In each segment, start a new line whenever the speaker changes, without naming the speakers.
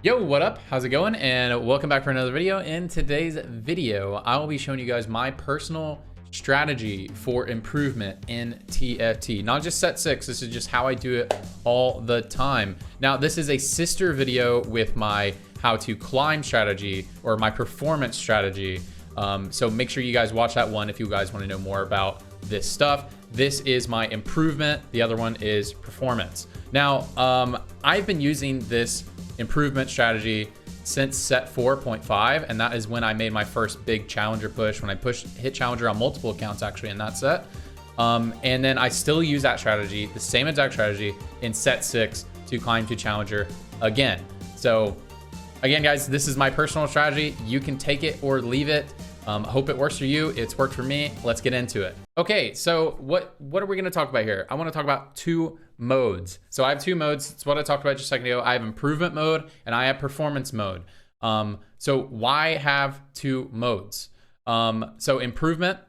Yo, what up? How's it going? And welcome back for another video. In today's video, I will be showing you guys my personal strategy for improvement in TFT. Not just set 6, this is just how I do it all the time. Now, this is a sister video with my how to climb strategy or my performance strategy. So make sure you guys watch that one if you guys want to know more about this stuff. This is my improvement. The other one is performance. Now, I've been using this improvement strategy since set 4.5, and that is when I made my first big challenger push, when I hit challenger on multiple accounts actually in that set. And then I still use that strategy, the same exact strategy, in set 6 to climb to challenger again. So again, guys, this is my personal strategy. You can take it or leave it. Hope it works for you. It's worked for me. Let's get into it. Okay, so what are we going to talk about here? I want to talk about two modes. So I have two modes. It's what I talked about just a second ago. I have improvement mode and I have performance mode. So why have two modes? So improvement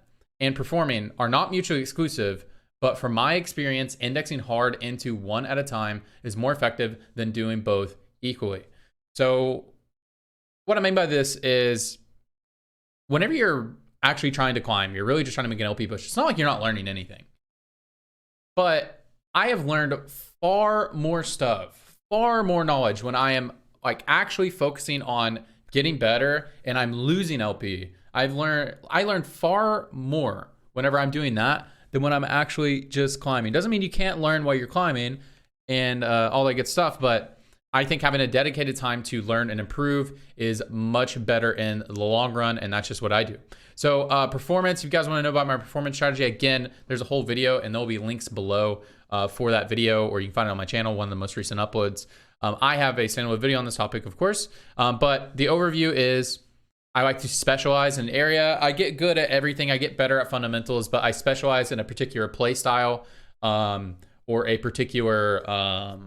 and performing are not mutually exclusive, but from my experience, indexing hard into one at a time is more effective than doing both equally. So what I mean by this is, whenever you're actually trying to climb, you're really just trying to make an LP push. It's not like you're not learning anything. But I have learned far more stuff, far more knowledge when I am like actually focusing on getting better and I'm losing LP. I learned far more whenever I'm doing that than when I'm actually just climbing. Doesn't mean you can't learn while you're climbing and all that good stuff, but I think having a dedicated time to learn and improve is much better in the long run, and that's just what I do. So performance, if you guys want to know about my performance strategy, again, there's a whole video and there'll be links below for that video, or you can find it on my channel, one of the most recent uploads. I have a standalone video on this topic, of course, but the overview is I like to specialize in an area. I get good at everything. I get better at fundamentals, but I specialize in a particular play style or a particular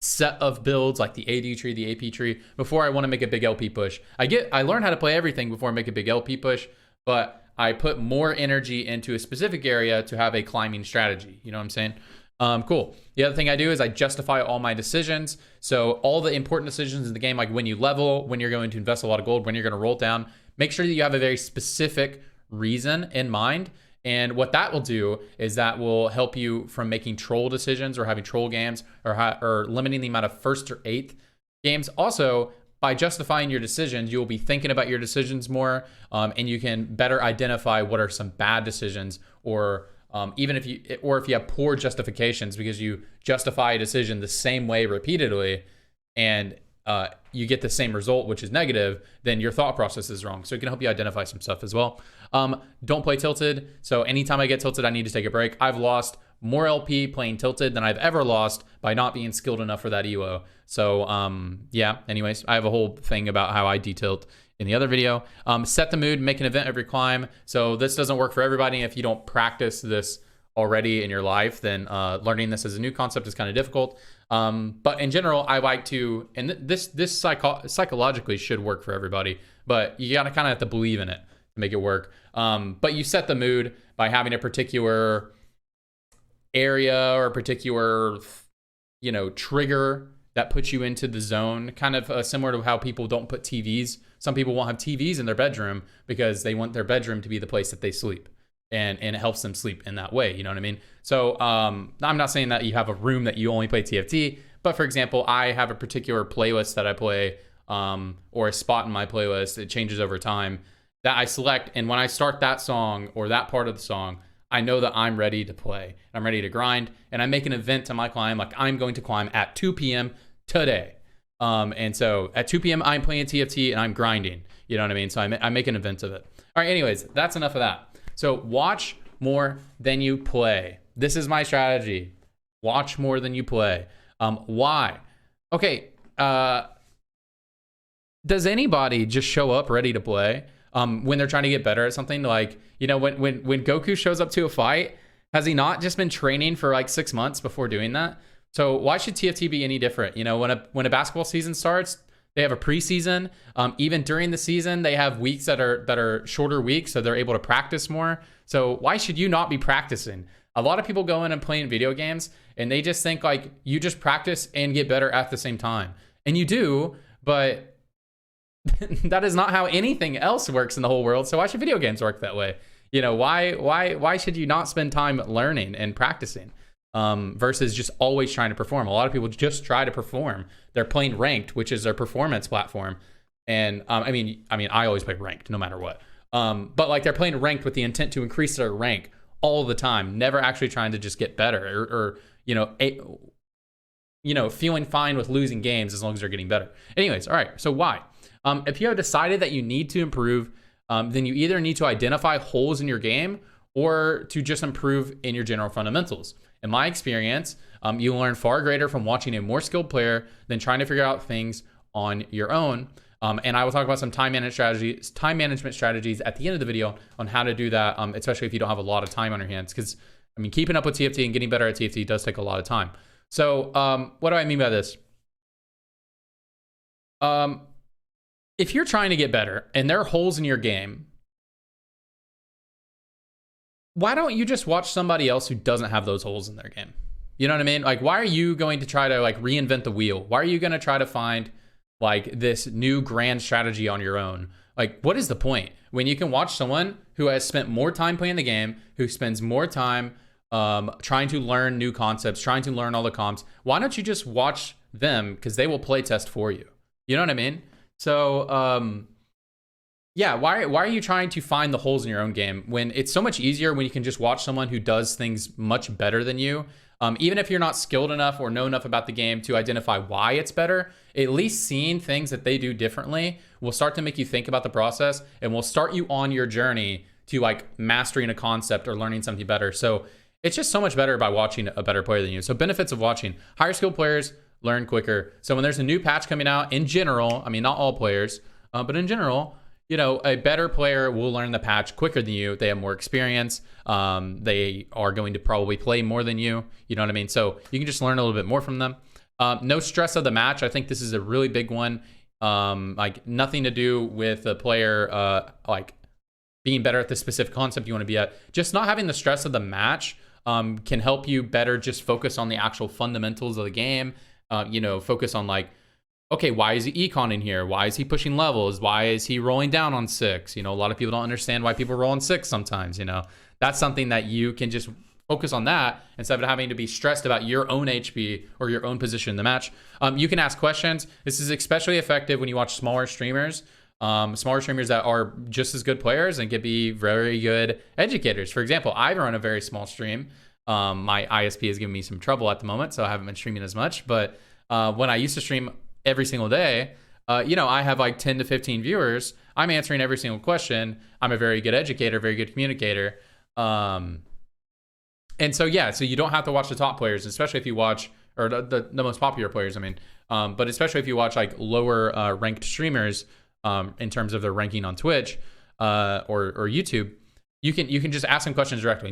set of builds, like the AD tree, the AP tree, before I want to make a big LP push. I learn how to play everything before I make a big LP push, but I put more energy into a specific area to have a climbing strategy. You know what I'm saying? Cool. The other thing I do is I justify all my decisions. So all the important decisions in the game, like when you level, when you're going to invest a lot of gold, when you're going to roll down, make sure that you have a very specific reason in mind. And what that will do is that will help you from making troll decisions or having troll games or limiting the amount of first or eighth games. Also, by justifying your decisions, you will be thinking about your decisions more, and you can better identify what are some bad decisions, or even if you have poor justifications because you justify a decision the same way repeatedly, and you get the same result, which is negative, then your thought process is wrong. So it can help you identify some stuff as well. Don't play tilted. So anytime I get tilted, I need to take a break. I've lost more LP playing tilted than I've ever lost by not being skilled enough for that ELO. So yeah, anyways, I have a whole thing about how I detilt in the other video. Set the mood, make an event every climb. So this doesn't work for everybody. If you don't practice this already in your life, then learning this as a new concept is kind of difficult. But in general, I like to, and this psychologically should work for everybody, but you gotta kind of have to believe in it to make it work. But you set the mood by having a particular area or a particular, trigger that puts you into the zone, kind of similar to how people don't put TVs. Some people won't have TVs in their bedroom because they want their bedroom to be the place that they sleep. And it helps them sleep in that way, you know what I mean? So I'm not saying that you have a room that you only play TFT, but for example, I have a particular playlist that I play, or a spot in my playlist, it changes over time, that I select, and when I start that song or that part of the song, I know that I'm ready to play, I'm ready to grind, and I make an event to my climb, like I'm going to climb at 2 p.m. today. And so at 2 p.m. I'm playing TFT and I'm grinding, you know what I mean? So I make an event of it. All right, anyways, that's enough of that. So watch more than you play. This is my strategy. Watch more than you play. Why? Okay. Does anybody just show up ready to play when they're trying to get better at something? Like, when Goku shows up to a fight, has he not just been training for like 6 months before doing that? So why should TFT be any different? When a basketball season starts, they have a preseason. Even during the season, they have weeks that are shorter weeks, so they're able to practice more. So why should you not be practicing? A lot of people go in and playing video games, and they just think like you just practice and get better at the same time. And you do, But that is not how anything else works in the whole world. So why should video games work that way? You know, why should you not spend time learning and practicing versus just always trying to perform? A lot of people just try to perform. They're playing ranked, which is their performance platform. And I mean, I always play ranked no matter what. But like they're playing ranked with the intent to increase their rank all the time, never actually trying to just get better or feeling fine with losing games as long as they're getting better. Anyways, all right. So why? If you have decided that you need to improve, then you either need to identify holes in your game or to just improve in your general fundamentals. In my experience, you learn far greater from watching a more skilled player than trying to figure out things on your own. And I will talk about some time management strategies at the end of the video on how to do that, especially if you don't have a lot of time on your hands. Because, I mean, keeping up with TFT and getting better at TFT does take a lot of time. So what do I mean by this? If you're trying to get better and there are holes in your game, why don't you just watch somebody else who doesn't have those holes in their game? You know what I mean? Like, why are you going to try to like reinvent the wheel? Why are you going to try to find like this new grand strategy on your own? Like, what is the point when you can watch someone who has spent more time playing the game, who spends more time trying to learn new concepts, trying to learn all the comps? Why don't you just watch them? Because they will play test for you. You know what I mean? So, yeah, why are you trying to find the holes in your own game when it's so much easier when you can just watch someone who does things much better than you? Even if you're not skilled enough or know enough about the game to identify why it's better, at least seeing things that they do differently will start to make you think about the process and will start you on your journey to like mastering a concept or learning something better. So it's just so much better by watching a better player than you. So benefits of watching: higher skilled players learn quicker. So when there's a new patch coming out, in general, I mean, not all players, but in general, you know, a better player will learn the patch quicker than you. They have more experience. They are going to probably play more than you. You know what I mean? So you can just learn a little bit more from them. No stress of the match. I think this is a really big one. Like nothing to do with the player like being better at the specific concept you want to be at. Just not having the stress of the match can help you better just focus on the actual fundamentals of the game. Focus on like, okay, why is he econ in here? Why is he pushing levels? Why is he rolling down on 6? You know, a lot of people don't understand why people roll on 6 sometimes, you know. That's something that you can just focus on that instead of having to be stressed about your own HP or your own position in the match. You can ask questions. This is especially effective when you watch smaller streamers. Smaller streamers that are just as good players and can be very good educators. For example, I run a very small stream. My ISP is giving me some trouble at the moment, so I haven't been streaming as much. But when I used to stream every single day, I have like 10 to 15 viewers. I'm answering every single question. I'm a very good educator, very good communicator. And so, yeah, so you don't have to watch the top players, especially if you watch, or the most popular players, I mean, but especially if you watch like lower ranked streamers in terms of their ranking on Twitch or YouTube. You can just ask them questions directly.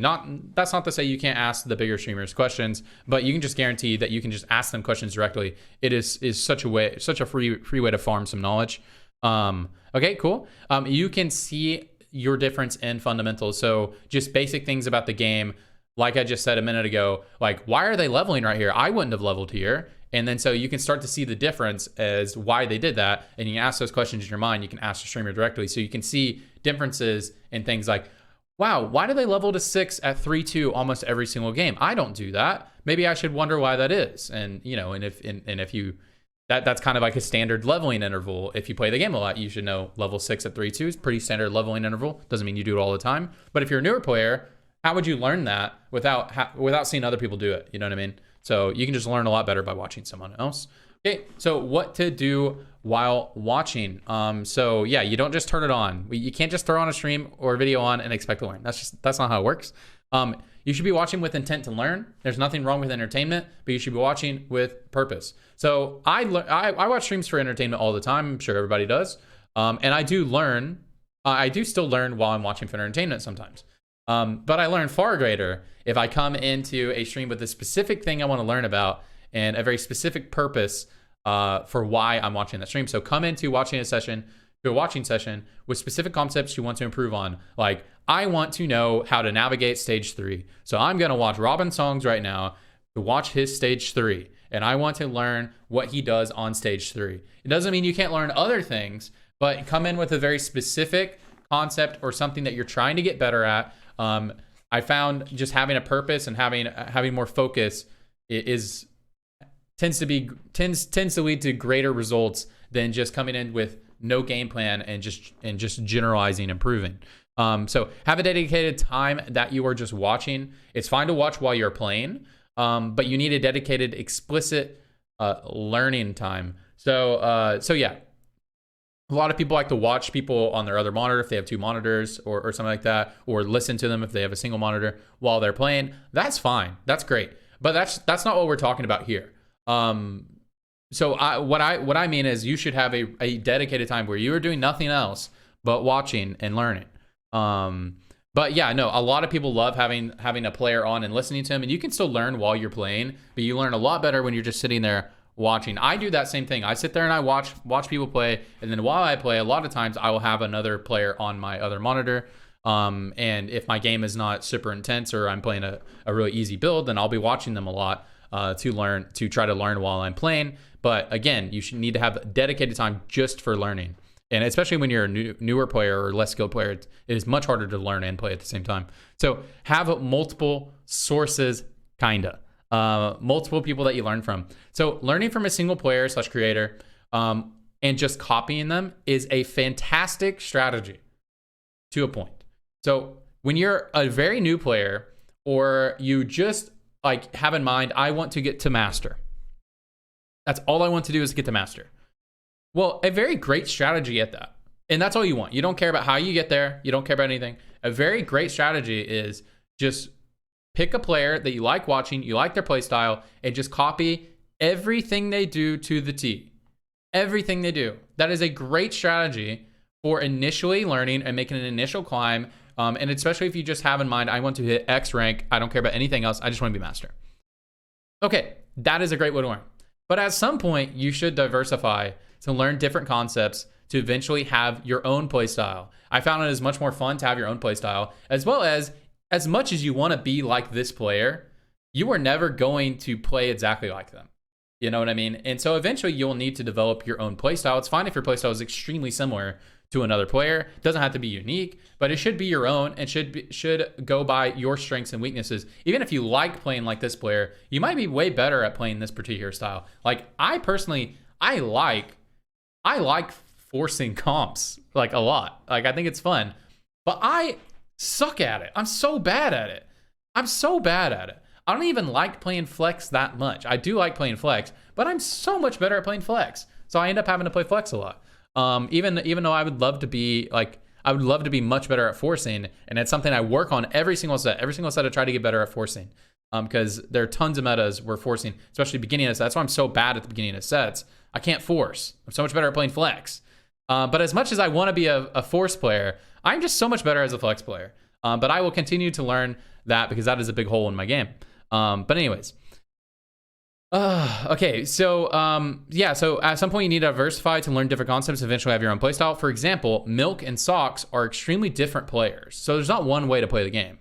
That's not to say you can't ask the bigger streamers questions, but you can just guarantee that you can just ask them questions directly. It is such a free way to farm some knowledge. Okay, cool. You can see your difference in fundamentals. So just basic things about the game, like I just said a minute ago, like why are they leveling right here? I wouldn't have leveled here. And then so you can start to see the difference as why they did that. And you can ask those questions in your mind. You can ask the streamer directly. So you can see differences in things like, wow, why do they level to 6 at 3-2 almost every single game? I don't do that. Maybe I should wonder why that is. And if you that's kind of like a standard leveling interval. If you play the game a lot, you should know level 6 at 3-2 is pretty standard leveling interval. Doesn't mean you do it all the time. But if you're a newer player, how would you learn that without seeing other people do it? You know what I mean? So you can just learn a lot better by watching someone else. Okay, so what to do while watching. So yeah, you don't just turn it on. You can't just throw on a stream or a video on and expect to learn. That's not how it works. You should be watching with intent to learn. There's nothing wrong with entertainment, but you should be watching with purpose. So I watch streams for entertainment all the time. I'm sure everybody does. And I do learn. I do still learn while I'm watching for entertainment sometimes. But I learn far greater if I come into a stream with a specific thing I want to learn about and a very specific purpose for why I'm watching that stream. So come into watching a watching session with specific concepts you want to improve on. Like, I want to know how to navigate stage 3. So I'm going to watch Robin songs right now, to watch his stage 3, and I want to learn what he does on stage 3. It doesn't mean you can't learn other things, but come in with a very specific concept or something that you're trying to get better at. I found just having a purpose and having more focus tends to lead to greater results than just coming in with no game plan and just generalizing, improving. So have a dedicated time that you are just watching. It's fine to watch while you're playing, but you need a dedicated, explicit learning time. So yeah. A lot of people like to watch people on their other monitor if they have 2 monitors or something like that, or listen to them if they have a single monitor while they're playing. That's fine. That's great. But that's not what we're talking about here. So what I mean is you should have a dedicated time where you are doing nothing else but watching and learning. But yeah, no, a lot of people love having a player on and listening to him, and you can still learn while you're playing, but you learn a lot better when you're just sitting there watching. I do that same thing. I sit there and I watch people play, and then while I play, a lot of times I will have another player on my other monitor. And if my game is not super intense or I'm playing a really easy build, then I'll be watching them a lot to try to learn while I'm playing. But again, you should need to have dedicated time just for learning. And especially when you're a newer player or less skilled player, it is much harder to learn and play at the same time. So have multiple sources, multiple people that you learn from. So learning from a single player / creator and just copying them is a fantastic strategy to a point. So when you're a very new player, or you just like have in mind, I want to get to master. That's all I want to do is get to master. Well, a very great strategy at that. And that's all you want. You don't care about how you get there. You don't care about anything. A very great strategy is just pick a player that you like watching, you like their play style, and just copy everything they do to the T. Everything they do. That is a great strategy for initially learning and making an initial climb. And especially if you just have in mind, I want to hit X rank. I don't care about anything else. I just want to be master. Okay, that is a great way to learn. But at some point, you should diversify to learn different concepts to eventually have your own play style. I found it is much more fun to have your own play style, as well as much as you want to be like this player, you are never going to play exactly like them. You know what I mean? And so eventually you'll need to develop your own play style. It's fine if your play style is extremely similar to another player. It doesn't have to be unique, but it should be your own and should go by your strengths and weaknesses. Even if you like playing like this player, you might be way better at playing this particular style. Like I personally, I like forcing comps like a lot. Like I think it's fun, but I suck at it. I'm so bad at it. I don't even like playing flex that much. I do like playing flex, but I'm so much better at playing flex. So I end up having to play flex a lot. Even though I would love to be much better at forcing, and it's something I work on every single set. Every single set I try to get better at forcing. Because there are tons of metas where forcing, especially beginning of sets. That's why I'm so bad at the beginning of sets. I can't force. I'm so much better at playing flex. But as much as I want to be a force player, I'm just so much better as a flex player. But I will continue to learn that because that is a big hole in my game. But anyways. Okay, so yeah, so at some point you need to diversify to learn different concepts, eventually have your own playstyle. For example, Milk and Socks are extremely different players. So there's not one way to play the game.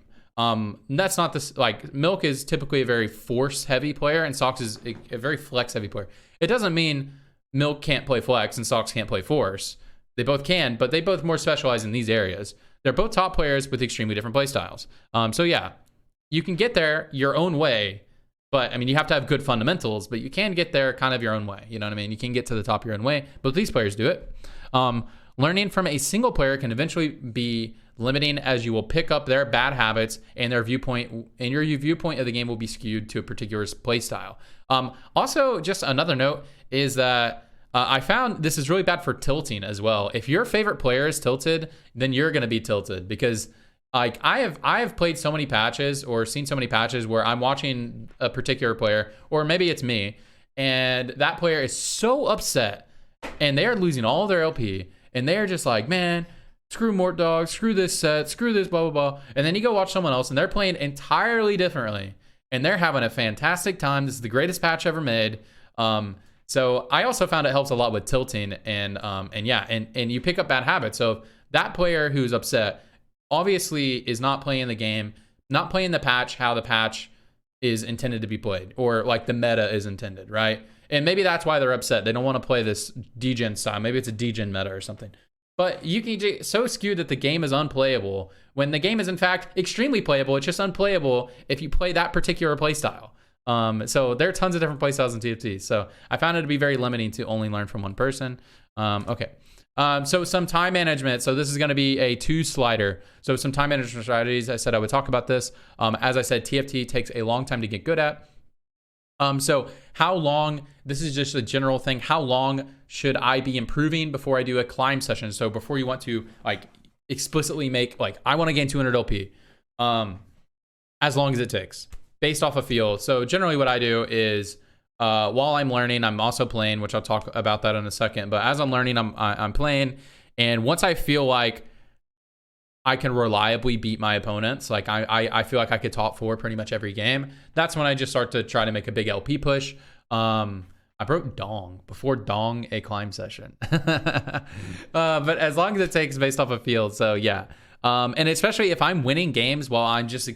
That's not this, like Milk is typically a very force heavy player and Socks is a very flex heavy player. It doesn't mean Milk can't play flex and Socks can't play force. They both can, but they both more specialize in these areas. They're both top players with extremely different playstyles. So yeah, you can get there your own way, but I mean, you have to have good fundamentals, but you can get there kind of your own way. You know what I mean? You can get to the top your own way, but these players do it. Learning from a single player can eventually be limiting as you will pick up their bad habits and their viewpoint, and your viewpoint of the game will be skewed to a particular play style. Also, just another note is that I found this is really bad for tilting as well. If your favorite player is tilted, then you're going to be tilted because like I have played so many patches or seen so many patches where I'm watching a particular player, or maybe it's me, and that player is so upset and they are losing all their LP and they are just like, man, screw Mort Dog, screw this set, screw this, blah, blah, blah. And then you go watch someone else and they're playing entirely differently and they're having a fantastic time. This is the greatest patch ever made. So I also found it helps a lot with tilting and yeah, and you pick up bad habits. So if that player who's upset obviously is not playing the game, not playing the patch, how the patch is intended to be played, or like the meta is intended, right? And maybe that's why they're upset. They don't want to play this degen style. Maybe it's a degen meta or something. But you can get so skewed that the game is unplayable when the game is in fact extremely playable. It's just unplayable if you play that particular playstyle. So there are tons of different playstyles in TFT. So I found it to be very limiting to only learn from one person. Okay. So some time management. So this is going to be a 2-slider. So some time management strategies. I said I would talk about this. As I said, TFT takes a long time to get good at. So how long, this is just a general thing. How long should I be improving before I do a climb session? So before you want to like explicitly make like, I want to gain 200 LP, as long as it takes based off a field. So generally what I do is, while I'm learning, I'm also playing, which I'll talk about that in a second. But as I'm learning, I'm playing. And once I feel like I can reliably beat my opponents, like I feel like I could top 4 pretty much every game, that's when I just start to try to make a big LP push. I broke Dong before Dong a climb session. But as long as it takes based off a field, so yeah. And especially if I'm winning games while I'm just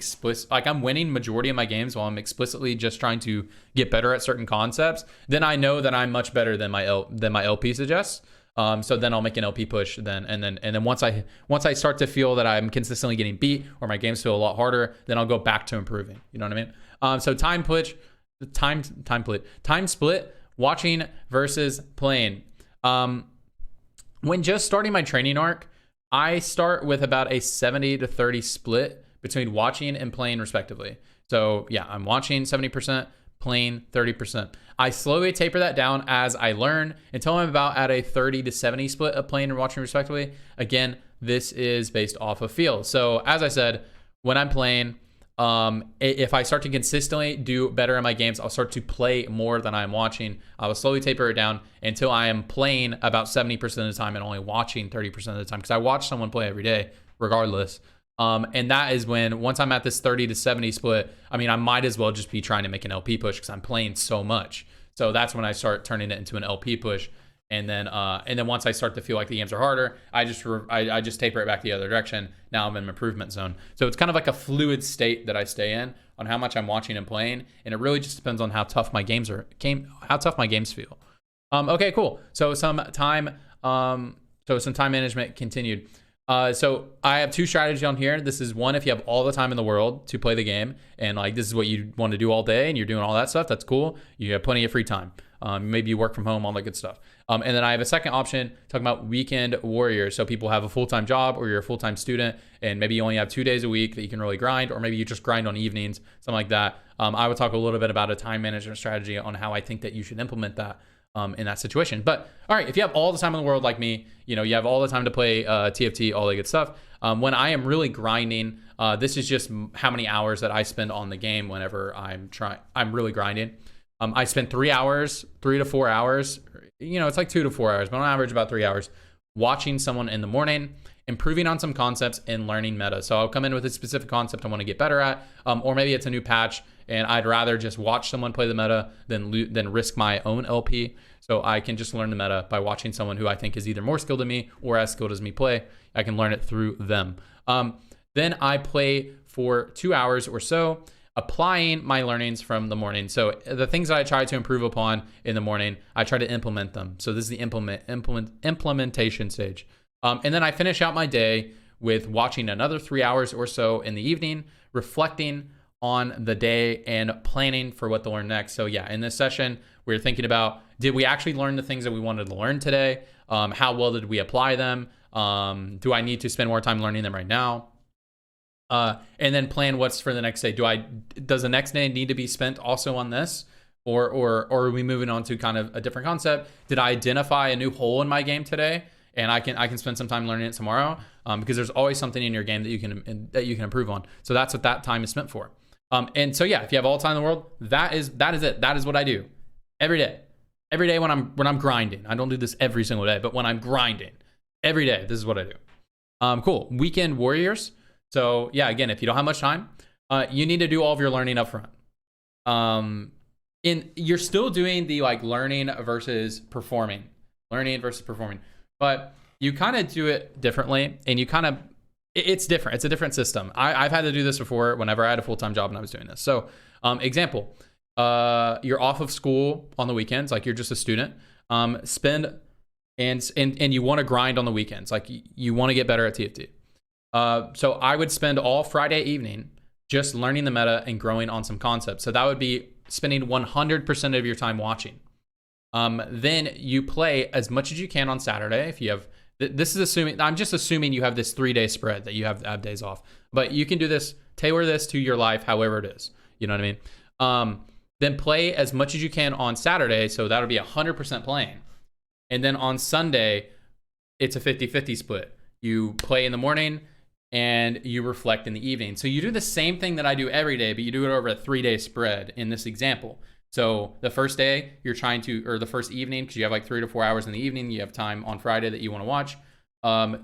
like I'm winning majority of my games while I'm explicitly just trying to get better at certain concepts, then I know that I'm much better than my LP suggests. So then I'll make an LP push and then once I start to feel that I'm consistently getting beat or my games feel a lot harder, then I'll go back to improving. You know what I mean? So time split, watching versus playing. When just starting my training arc, I start with about a 70-30 split between watching and playing respectively. So yeah, I'm watching 70%, playing 30%. I slowly taper that down as I learn until I'm about at a 30-70 split of playing and watching respectively. Again, this is based off of field. So as I said, when I'm playing, if I start to consistently do better in my games, I'll start to play more than I'm watching. I will slowly taper it down until I am playing about 70% of the time and only watching 30% of the time, because I watch someone play every day regardless. And that is when, once I'm at this 30-70 split, I mean, I might as well just be trying to make an LP push because I'm playing so much. So that's when I start turning it into an LP push. And then once I start to feel like the games are harder, I just taper it back the other direction. Now I'm in improvement zone. So it's kind of like a fluid state that I stay in on how much I'm watching and playing, and it really just depends on how tough my games feel. Okay, cool. So some time management continued. So I have 2 strategies on here. This is one, if you have all the time in the world to play the game and like this is what you want to do all day and you're doing all that stuff, that's cool. You have plenty of free time. Maybe you work from home, all that good stuff. And then I have a second option talking about weekend warriors. So people have a full-time job, or you're a full-time student and maybe you only have 2 days a week that you can really grind, or maybe you just grind on evenings, something like that. I would talk a little bit about a time management strategy on how I think that you should implement that in that situation. But all right, if you have all the time in the world like me, you know, you have all the time to play TFT, all that good stuff. When I am really grinding, this is just how many hours that I spend on the game whenever I'm really grinding. I spend 3 to 4 hours, you know, it's like 2 to 4 hours, but on average about 3 hours watching someone in the morning, improving on some concepts and learning meta. So I'll come in with a specific concept I want to get better at, or maybe it's a new patch and I'd rather just watch someone play the meta than risk my own LP. So I can just learn the meta by watching someone who I think is either more skilled than me or as skilled as me play. I can learn it through them. Then I play for 2 hours or so, applying my learnings from the morning. So the things that I try to improve upon in the morning, I try to implement them. So this is the implementation stage. And then I finish out my day with watching another 3 hours or so in the evening, reflecting on the day and planning for what to learn next. So yeah, in this session, we're thinking about, did we actually learn the things that we wanted to learn today? How well did we apply them? Do I need to spend more time learning them right now? And then plan what's for the next day. Does the next day need to be spent also on this? Or are we moving on to kind of a different concept? Did I identify a new hole in my game today? And I can spend some time learning it tomorrow, because there's always something in your game that you can improve on. So that's what that time is spent for. And so yeah, if you have all the time in the world, that is it. That is what I do every day. Every day when I'm grinding. I don't do this every single day, but when I'm grinding every day, this is what I do. Cool. Weekend warriors. So yeah, again, if you don't have much time, you need to do all of your learning up front. You're still doing the like learning versus performing, but you kind of do it differently, and you kind of It's different. It's a different system. I've had to do this before whenever I had a full-time job and I was doing this. So example, you're off of school on the weekends, like you're just a student. Spend and you want to grind on the weekends, like you want to get better at TFT. So I would spend all Friday evening just learning the meta and growing on some concepts. So that would be spending 100% of your time watching. Then you play as much as you can on Saturday. If you have, this is assuming, I'm just assuming you have this 3-day spread that you have days off, but you can do this, tailor this to your life, however it is. You know what I mean? Then play as much as you can on Saturday. So that'll be 100% playing. And then on Sunday, it's a 50-50 split. You play in the morning and you reflect in the evening. So you do the same thing that I do every day, but you do it over a 3-day spread in this example. So the first day you're trying to, or the first evening, because you have like 3 to 4 hours in the evening, you have time on Friday that you want to watch.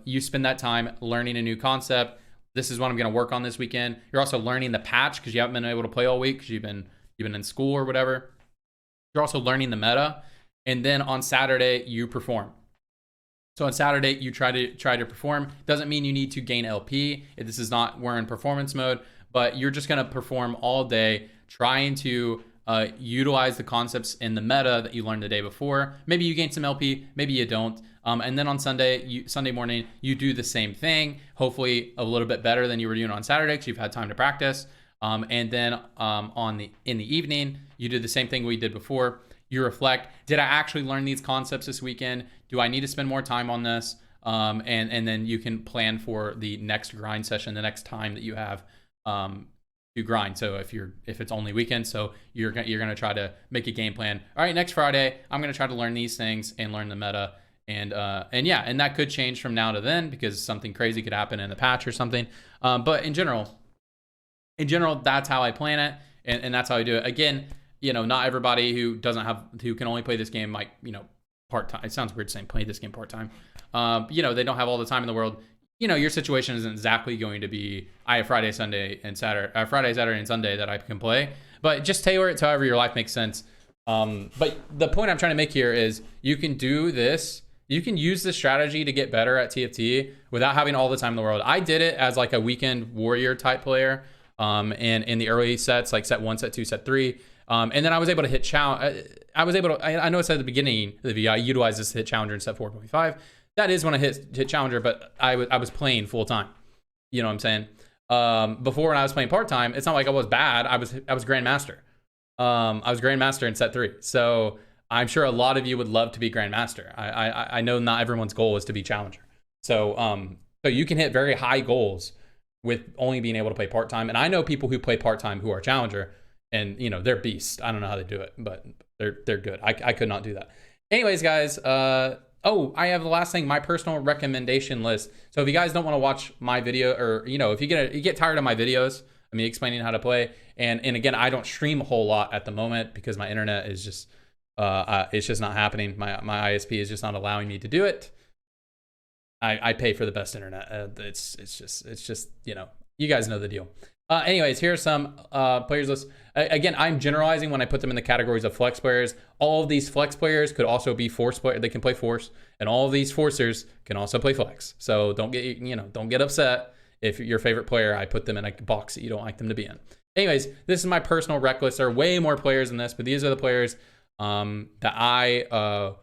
You spend that time learning a new concept. This is what I'm going to work on this weekend. You're also learning the patch because you haven't been able to play all week because you've been in school or whatever. You're also learning the meta. And then on Saturday, you perform. So on Saturday, you try to perform. Doesn't mean you need to gain LP. This is not, we're in performance mode, but you're just gonna perform all day, trying to utilize the concepts in the meta that you learned the day before. Maybe you gain some LP, maybe you don't. And then on Sunday morning, you do the same thing, hopefully a little bit better than you were doing on Saturday because you've had time to practice. And then in the evening, you do the same thing we did before. You reflect, did I actually learn these concepts this weekend? Do I need to spend more time on this? And then you can plan for the next grind session, the next time that you have to grind. So if it's only weekend, so you're gonna try to make a game plan. All right, next Friday, I'm gonna try to learn these things and learn the meta. And yeah, and that could change from now to then because something crazy could happen in the patch or something. But in general, that's how I plan it, and that's how I do it. Again, you know, not everybody who can only play this game, like, you know, part-time. It sounds weird saying play this game part-time. You know, they don't have all the time in the world. You know, your situation isn't exactly going to be, I have Friday, Saturday, and Sunday that I can play. But just tailor it to however your life makes sense. But the point I'm trying to make here is you can do this. You can use this strategy to get better at TFT without having all the time in the world. I did it as like a weekend warrior type player. And in the early sets, like set 1, set 2, set 3. And then I was able to hit challenge. I know it said at the beginning of the video, I utilized this to hit challenger in set 4.5. That is when I hit challenger, but I was playing full time. You know what I'm saying? Before when I was playing part time, it's not like I was bad. I was Grandmaster. I was Grandmaster in set 3. So I'm sure a lot of you would love to be Grandmaster. I know not everyone's goal is to be challenger. So you can hit very high goals with only being able to play part time. And I know people who play part time who are challenger. And, you know, they're beasts. I don't know how they do it, but they're good. I could not do that. Anyways, guys, I have the last thing, my personal recommendation list. So if you guys don't want to watch my video, or, you know, if you get tired of my videos, I mean, explaining how to play, and again, I don't stream a whole lot at the moment because my internet is just, it's just not happening. My ISP is just not allowing me to do it. I pay for the best internet. It's just, you know, you guys know the deal. Anyways, here are some players lists. Again, I'm generalizing when I put them in the categories of flex players. All of these flex players could also be force players. They can play force, and all of these forcers can also play flex. So don't get upset if your favorite player, I put them in a box that you don't like them to be in. Anyways, this is my personal rec list. There are way more players than this, but these are the players that I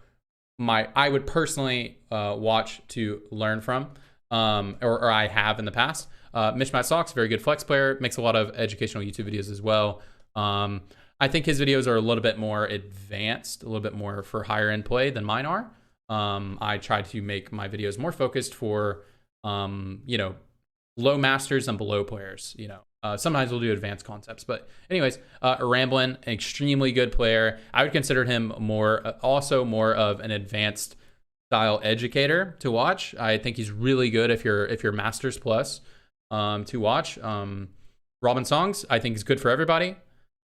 would personally watch to learn from, or I have in the past. Mishmat Socks, very good flex player, makes a lot of educational YouTube videos as well. I think his videos are a little bit more advanced, a little bit more for higher end play than mine are. I try to make my videos more focused for, you know, low masters and below players. You know, sometimes we'll do advanced concepts, but anyways, Ramblin, an extremely good player. I would consider him also more of an advanced style educator to watch. I think he's really good if you're Masters Plus to watch. Robin Songs, I think is good for everybody.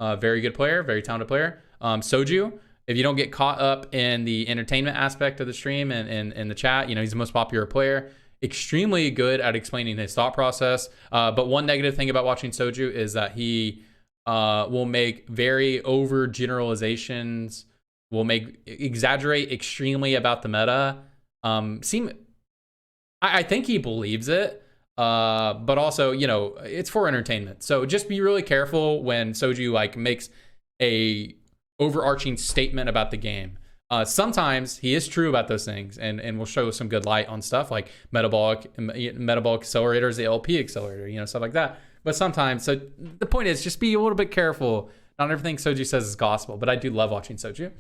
Very good player, very talented player. Soju, if you don't get caught up in the entertainment aspect of the stream and the chat, you know, he's the most popular player. Extremely good at explaining his thought process. But one negative thing about watching Soju is that he will make very over generalizations, will exaggerate extremely about the meta. I think he believes it. but also, you know, it's for entertainment. So just be really careful when Soju like makes a overarching statement about the game. Sometimes he is true about those things, and will show some good light on stuff like metabolic accelerators, the LP accelerator, you know, stuff like that. But sometimes, so the point is just be a little bit careful. Not everything Soju says is gospel, but I do love watching Soju.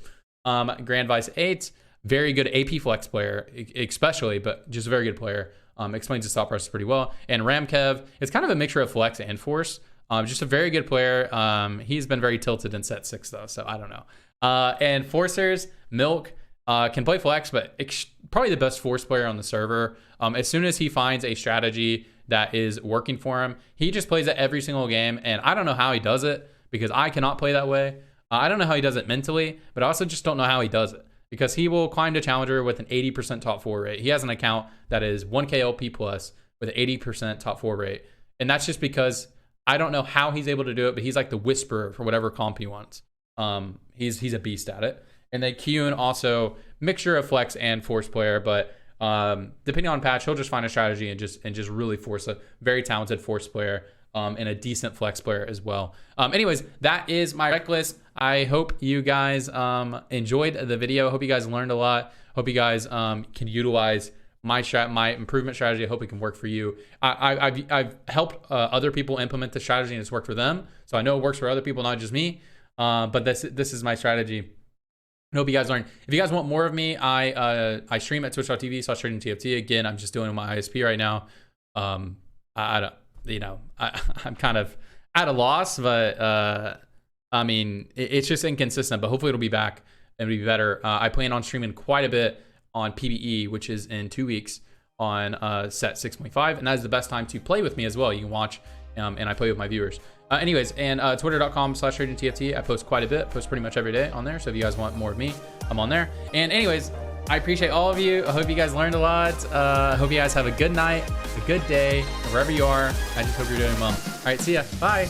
Grand Vice 8, very good AP flex player, especially, but just a very good player. Explains his thought process pretty well. And Ramkev, it's kind of a mixture of flex and force. Just a very good player. He's been very tilted in set 6 though, so I don't know. And Forcers, Milk, can play flex, but probably the best force player on the server. As soon as he finds a strategy that is working for him, he just plays it every single game. And I don't know how he does it, because I cannot play that way. I don't know how he does it mentally, but I also just don't know how he does it, because he will climb to challenger with an 80% top 4 rate. He has an account that is 1K LP plus with an 80% top 4 rate. And that's just because I don't know how he's able to do it, but he's like the whisperer for whatever comp he wants. He's a beast at it. And then Kyun, also mixture of flex and force player, but depending on patch, he'll just find a strategy and just really force a very talented force player, and a decent flex player as well. Anyways, that is my rec list. I hope you guys enjoyed the video. Hope you guys learned a lot. Hope you guys can utilize my improvement strategy. I hope it can work for you. I've helped other people implement the strategy and it's worked for them. So I know it works for other people, not just me. But this is my strategy. I hope you guys learned. If you guys want more of me, I stream at twitch.tv/TFT. Again, I'm just doing my ISP right now. I don't, you know, I'm kind of at a loss, but I mean, it's just inconsistent, but hopefully it'll be back and it'll be better. I plan on streaming quite a bit on PBE, which is in 2 weeks on set 6.5, and that is the best time to play with me as well. You can watch and I play with my viewers. Anyways, and twitter.com/TFT. I post quite a bit, post pretty much every day on there. So if you guys want more of me, I'm on there. And anyways, I appreciate all of you. I hope you guys learned a lot. I hope you guys have a good night, a good day, wherever you are. I just hope you're doing well. All right, see ya. Bye.